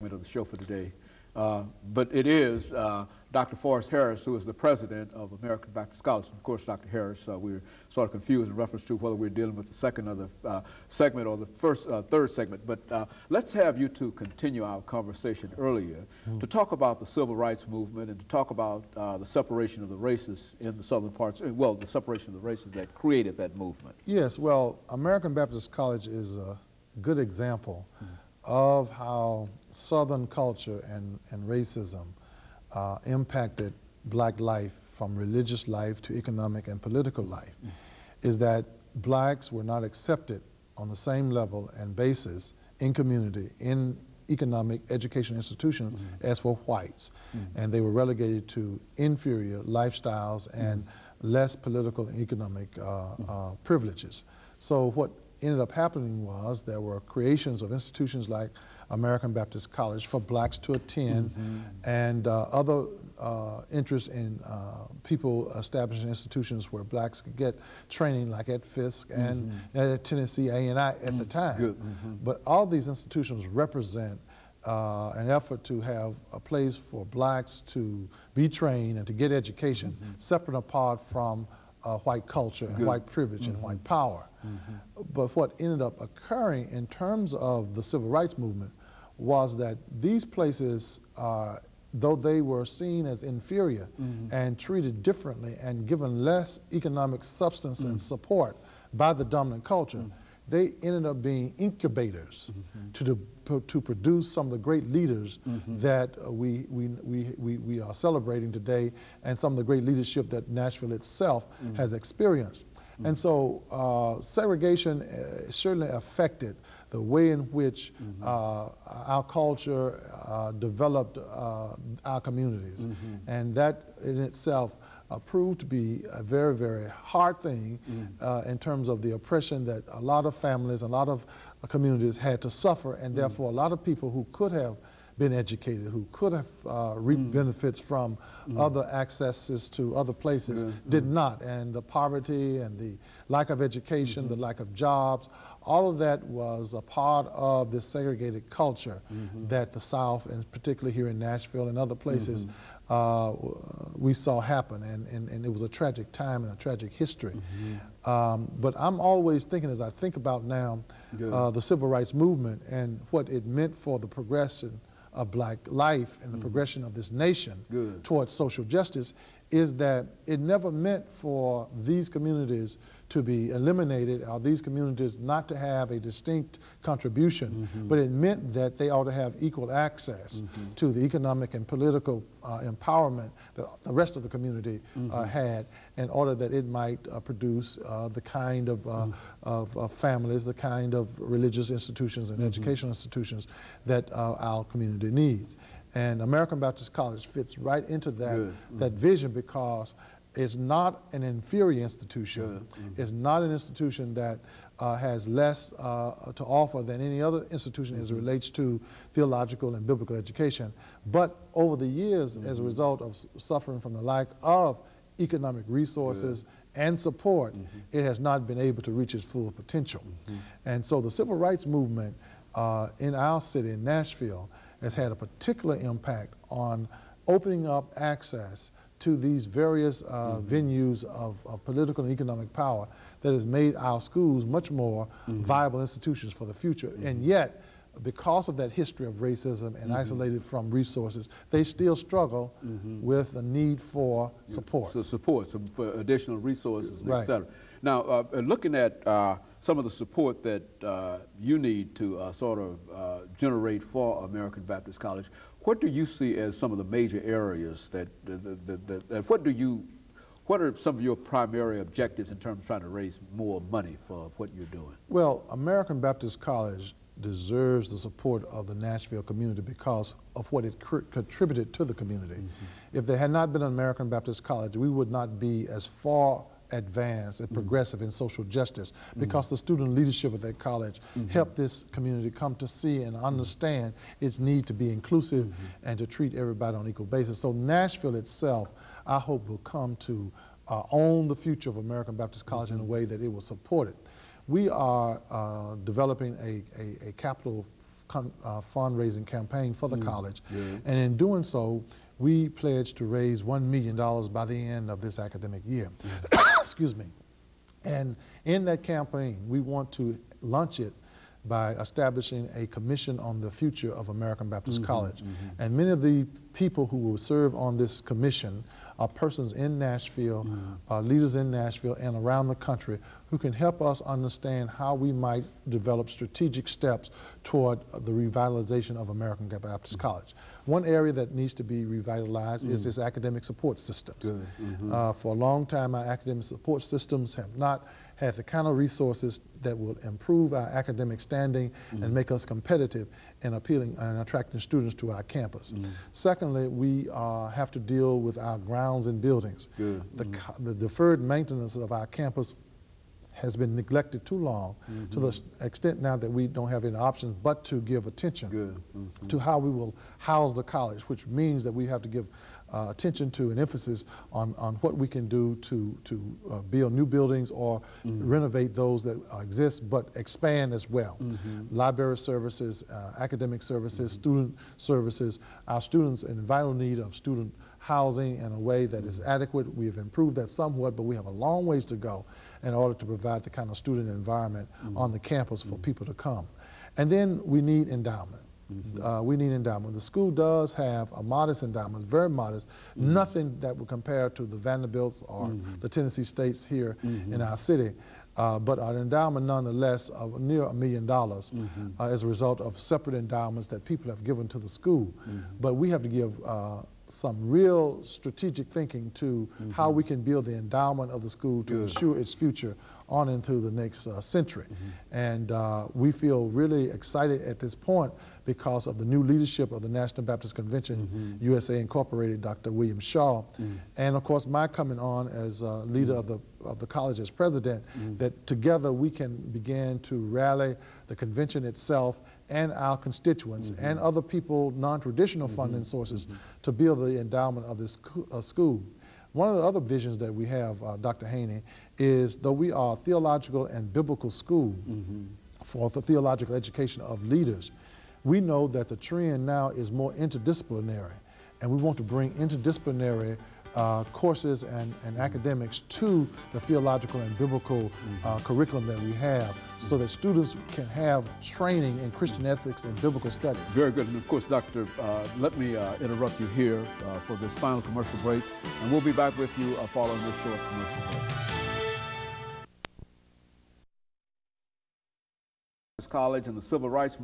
Of the show for today. But it is Dr. FHarris, who is the president of American Baptist College. And of course, Dr. Harris, we're sort of confused in reference to whether we're dealing with the second or the segment or the third segment. But let's have you two continue our conversation earlier to talk about the civil rights movement and to talk about the separation of the races in the southern parts, well, the separation of the races that created that movement. Yes, well, American Baptist College is a good example of how Southern culture and racism impacted black life, from religious life to economic and political life, is that blacks were not accepted on the same level and basis in community, in economic education institutions as were whites. And they were relegated to inferior lifestyles and less political and economic privileges. So what ended up happening was there were creations of institutions like American Baptist College for blacks to attend, and other interests in people establishing institutions where blacks could get training, like at Fisk and at Tennessee A&I at the time. But all these institutions represent an effort to have a place for blacks to be trained and to get education, separate and apart from white culture and white privilege and white power. But what ended up occurring in terms of the civil rights movement was that these places, though they were seen as inferior and treated differently and given less economic substance and support by the dominant culture, they ended up being incubators to produce some of the great leaders that we are celebrating today, and some of the great leadership that Nashville itself has experienced. And so segregation certainly affected the way in which our culture developed our communities. And that in itself proved to be a very, very hard thing in terms of the oppression that a lot of families, a lot of communities had to suffer, and therefore a lot of people who could have been educated, who could have reaped benefits from other accesses to other places, did not. And the poverty and the lack of education, the lack of jobs, all of that was a part of this segregated culture that the South, and particularly here in Nashville and other places, we saw happen. And it was a tragic time and a tragic history. But I'm always thinking, as I think about now, the civil rights movement and what it meant for the progression of black life and the progression of this nation towards social justice, is that it never meant for these communities to be eliminated, or these communities not to have a distinct contribution, but it meant that they ought to have equal access to the economic and political empowerment that the rest of the community had, in order that it might produce the kind of families, the kind of religious institutions and educational institutions that our community needs. And American Baptist College fits right into that vision, because it's not an inferior institution. It's not an institution that has less to offer than any other institution as it relates to theological and biblical education. But over the years, as a result of suffering from the lack of economic resources and support, it has not been able to reach its full potential. And so the civil rights movement in our city, in Nashville, has had a particular impact on opening up access to these various venues of political and economic power that has made our schools much more viable institutions for the future. And yet, because of that history of racism and isolated from resources, they still struggle with the need for support. So support, for additional resources, et cetera. Now, looking at some of the support that you need to sort of generate for American Baptist College, what do you see as some of the major areas that what are some of your primary objectives in terms of trying to raise more money for what you're doing? Well, American Baptist College deserves the support of the Nashville community because of what it contributed to the community. If there had not been an American Baptist College, we would not be as far advanced and progressive in social justice, because the student leadership of that college helped this community come to see and understand its need to be inclusive and to treat everybody on an equal basis. So Nashville itself, I hope, will come to own the future of American Baptist College in a way that it will support it. We are developing a capital fundraising campaign for the college. Yeah. And in doing so, we pledged to raise $1 million by the end of this academic year. Excuse me. And in that campaign, we want to launch it by establishing a commission on the future of American Baptist College. And many of the people who will serve on this commission are persons in Nashville, leaders in Nashville and around the country who can help us understand how we might develop strategic steps toward the revitalization of American Baptist College. One area that needs to be revitalized is its academic support systems. For a long time, our academic support systems have not had the kind of resources that will improve our academic standing and make us competitive in appealing and attracting students to our campus. Secondly, we have to deal with our grounds and buildings. The deferred maintenance of our campus has been neglected too long, to the extent now that we don't have any options but to give attention to how we will house the college, which means that we have to give attention to and emphasis on what we can do to build new buildings or renovate those that exist, but expand as well. Library services, academic services, student services. Our students are in vital need of student housing in a way that is adequate. We have improved that somewhat, but we have a long ways to go in order to provide the kind of student environment on the campus for people to come. And then we need endowment. We need endowment. The school does have a modest endowment, very modest, nothing that would compare to the Vanderbilts or the Tennessee States here in our city, but an endowment nonetheless of near $1 million as a result of separate endowments that people have given to the school. But we have to give some real strategic thinking to how we can build the endowment of the school to ensure its future on into the next century. And we feel really excited at this point because of the new leadership of the National Baptist Convention, USA Incorporated, Dr. William Shaw, and of course my coming on as leader of the college as president, that together we can begin to rally the convention itself and our constituents and other people, non-traditional funding sources, to build the endowment of this school. One of the other visions that we have, Dr. Haney, is though we are a theological and biblical school for the theological education of leaders, we know that the trend now is more interdisciplinary, and we want to bring interdisciplinary courses and academics to the theological and biblical curriculum that we have, so that students can have training in Christian ethics and biblical studies. Very good. And of course, Doctor, let me interrupt you here for this final commercial break, and we'll be back with you following this short commercial break. College and the Civil Rights